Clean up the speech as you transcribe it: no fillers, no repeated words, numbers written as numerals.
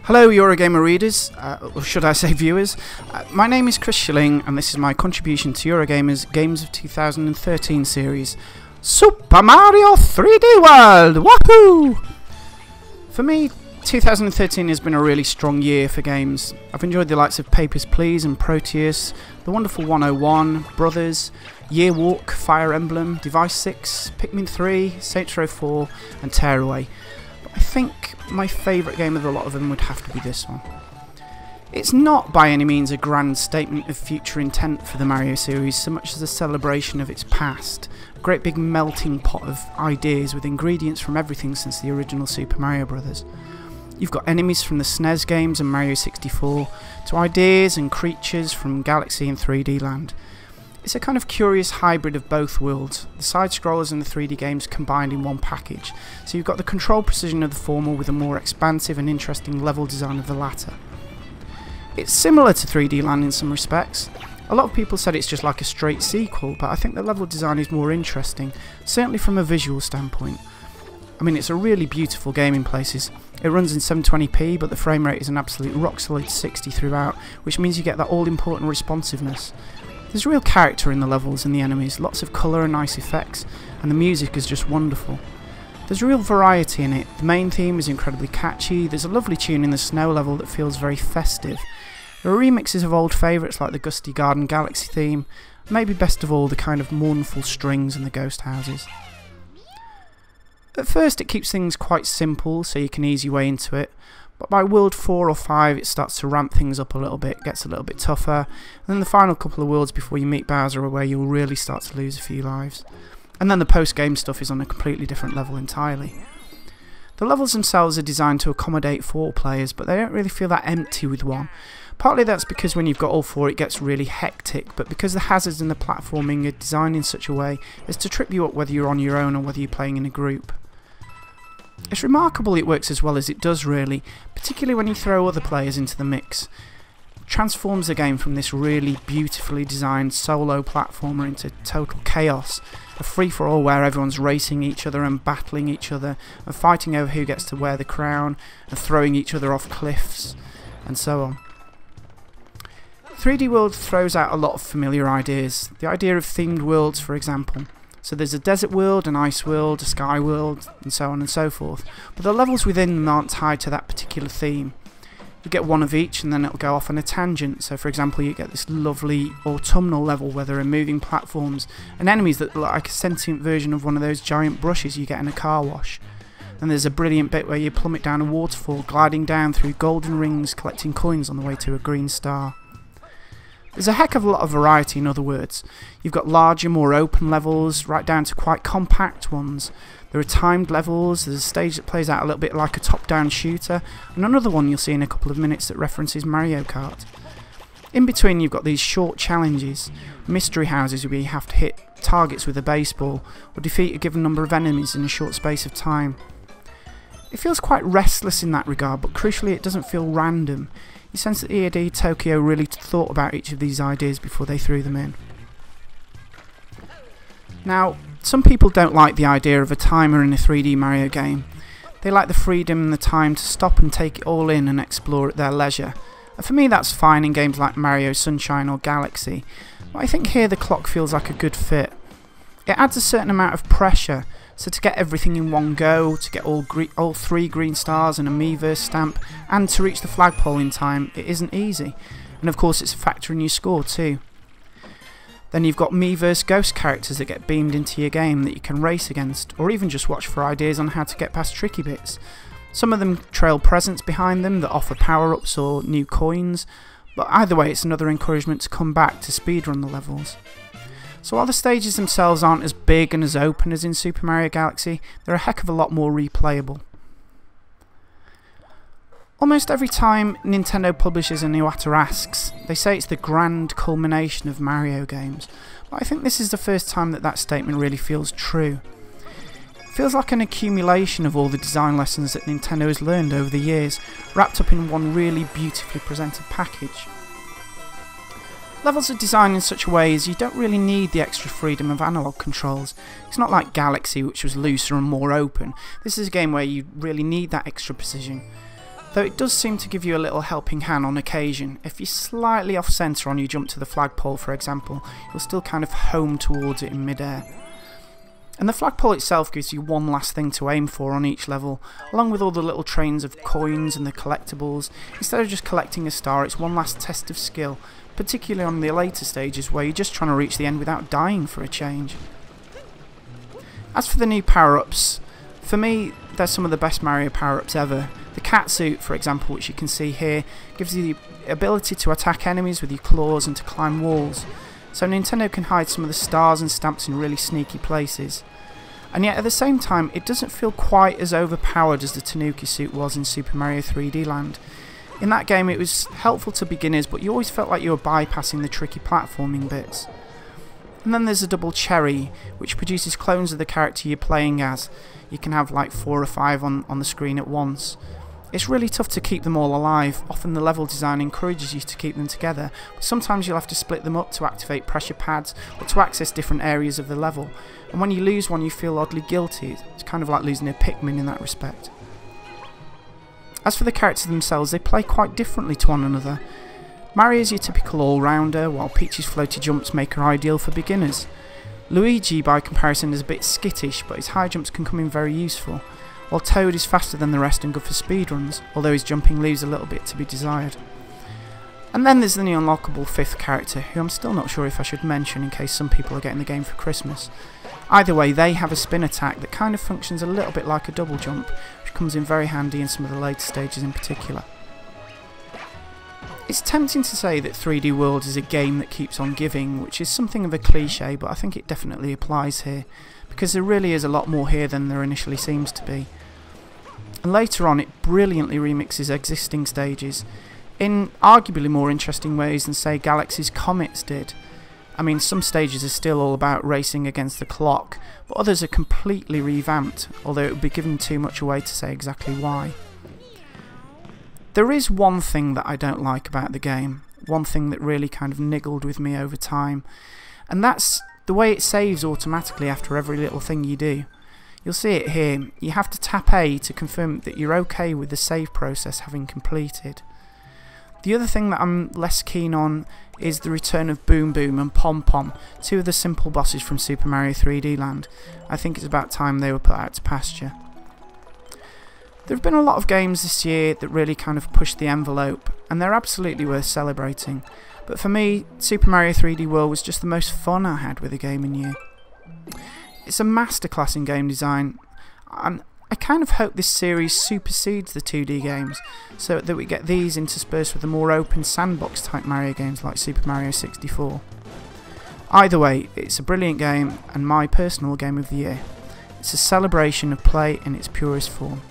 Hello Eurogamer readers, or should I say viewers. My name is Chris Schilling and this is my contribution to Eurogamer's Games of 2013 series, Super Mario 3D World! Woohoo! For me, 2013 has been a really strong year for games. I've enjoyed the likes of Papers, Please and Proteus, the wonderful 101, Brothers, Year Walk, Fire Emblem, Device 6, Pikmin 3, Saints Row 4 and Tearaway. I think my favourite game of a lot of them would have to be this one. It's not by any means a grand statement of future intent for the Mario series so much as a celebration of its past, a great big melting pot of ideas with ingredients from everything since the original Super Mario Bros. You've got enemies from the SNES games and Mario 64, to ideas and creatures from Galaxy and 3D Land. It's a kind of curious hybrid of both worlds, the side-scrollers and the 3D games combined in one package, so you've got the control precision of the former with a more expansive and interesting level design of the latter. It's similar to 3D Land in some respects. A lot of people said it's just like a straight sequel, but I think the level design is more interesting, certainly from a visual standpoint. I mean, it's a really beautiful game in places. It runs in 720p, but the frame rate is an absolute rock-solid 60 throughout, which means you get that all-important responsiveness. There's real character in the levels and the enemies, lots of colour and nice effects, and the music is just wonderful. There's real variety in it. The main theme is incredibly catchy, there's a lovely tune in the snow level that feels very festive. There are remixes of old favourites like the Gusty Garden Galaxy theme, and maybe best of all the kind of mournful strings and the ghost houses. At first it keeps things quite simple so you can ease your way into it, but by world 4 or 5 it starts to ramp things up a little bit, gets a little bit tougher, and then the final couple of worlds before you meet Bowser are where you'll really start to lose a few lives. And then the post-game stuff is on a completely different level entirely. The levels themselves are designed to accommodate 4 players, but they don't really feel that empty with one. Partly that's because when you've got all 4 it gets really hectic, but because the hazards and the platforming are designed in such a way as to trip you up whether you're on your own or whether you're playing in a group. It's remarkable it works as well as it does really, particularly when you throw other players into the mix. It transforms the game from this really beautifully designed solo platformer into total chaos, a free-for-all where everyone's racing each other and battling each other and fighting over who gets to wear the crown and throwing each other off cliffs and so on. 3D World throws out a lot of familiar ideas, the idea of themed worlds for example. So there's a desert world, an ice world, a sky world, and so on and so forth. But the levels within them aren't tied to that particular theme. You get one of each and then it'll go off on a tangent. So for example you get this lovely autumnal level where there are moving platforms and enemies that look like a sentient version of one of those giant brushes you get in a car wash. And there's a brilliant bit where you plummet down a waterfall, gliding down through golden rings, collecting coins on the way to a green star. There's a heck of a lot of variety in other words. You've got larger, more open levels, right down to quite compact ones. There are timed levels, there's a stage that plays out a little bit like a top-down shooter, and another one you'll see in a couple of minutes that references Mario Kart. In between you've got these short challenges, mystery houses where you have to hit targets with a baseball, or defeat a given number of enemies in a short space of time. It feels quite restless in that regard, but crucially it doesn't feel random. You sense that EAD Tokyo really thought about each of these ideas before they threw them in. Now, some people don't like the idea of a timer in a 3D Mario game. They like the freedom and the time to stop and take it all in and explore at their leisure. And for me that's fine in games like Mario Sunshine or Galaxy, but I think here the clock feels like a good fit. It adds a certain amount of pressure, so to get everything in one go, to get all 3 green stars and a MiiVerse stamp, and to reach the flagpole in time, it isn't easy. And of course it's a factor in your score too. Then you've got MiiVerse ghost characters that get beamed into your game that you can race against, or even just watch for ideas on how to get past tricky bits. Some of them trail presents behind them that offer power-ups or new coins, but either way it's another encouragement to come back to speedrun the levels. So while the stages themselves aren't as big and as open as in Super Mario Galaxy, they're a heck of a lot more replayable. Almost every time Nintendo publishes a new asks, they say it's the grand culmination of Mario games, but I think this is the first time that that statement really feels true. It feels like an accumulation of all the design lessons that Nintendo has learned over the years, wrapped up in one really beautifully presented package. Levels are designed in such a way as you don't really need the extra freedom of analog controls. It's not like Galaxy which was looser and more open. This is a game where you really need that extra precision. though it does seem to give you a little helping hand on occasion. If you're slightly off centre on your jump to the flagpole, for example, you'll still kind of home towards it in mid-air. And the flagpole itself gives you one last thing to aim for on each level, along with all the little trains of coins and the collectibles. Instead of just collecting a star, it's one last test of skill, particularly on the later stages where you're just trying to reach the end without dying for a change. As for the new power-ups, for me, they're some of the best Mario power-ups ever. The cat suit, for example, which you can see here, gives you the ability to attack enemies with your claws and to climb walls. So Nintendo can hide some of the stars and stamps in really sneaky places. And yet at the same time, it doesn't feel quite as overpowered as the Tanuki suit was in Super Mario 3D Land. In that game it was helpful to beginners, but you always felt like you were bypassing the tricky platforming bits. And then there's a double cherry, which produces clones of the character you're playing as. You can have like 4 or 5 on the screen at once. It's really tough to keep them all alive. Often the level design encourages you to keep them together, but sometimes you'll have to split them up to activate pressure pads or to access different areas of the level. And when you lose one you feel oddly guilty. It's kind of like losing a Pikmin in that respect. As for the characters themselves, they play quite differently to one another. Mario is your typical all-rounder, while Peach's floaty jumps make her ideal for beginners. Luigi by comparison is a bit skittish, but his high jumps can come in very useful, while Toad is faster than the rest and good for speedruns, although his jumping leaves a little bit to be desired. And then there's the new unlockable 5th character, who I'm still not sure if I should mention in case some people are getting the game for Christmas. Either way, they have a spin attack that kind of functions a little bit like a double jump, which comes in very handy in some of the later stages in particular. It's tempting to say that 3D World is a game that keeps on giving, which is something of a cliche, but I think it definitely applies here, because there really is a lot more here than there initially seems to be. And later on it brilliantly remixes existing stages, in arguably more interesting ways than say Galaxy's Comets did. I mean, some stages are still all about racing against the clock, but others are completely revamped, although it would be giving too much away to say exactly why. There is one thing that I don't like about the game, one thing that really kind of niggled with me over time, and that's the way it saves automatically after every little thing you do. You'll see it here. You have to tap A to confirm that you're okay with the save process having completed. The other thing that I'm less keen on is the return of Boom Boom and Pom Pom, 2 of the simple bosses from Super Mario 3D Land. I think it's about time they were put out to pasture. There have been a lot of games this year that really kind of pushed the envelope, and they're absolutely worth celebrating. But for me, Super Mario 3D World was just the most fun I had with a gaming year. It's a masterclass in game design, and I kind of hope this series supersedes the 2D games, so that we get these interspersed with the more open sandbox type Mario games like Super Mario 64. Either way, it's a brilliant game and my personal game of the year. It's a celebration of play in its purest form.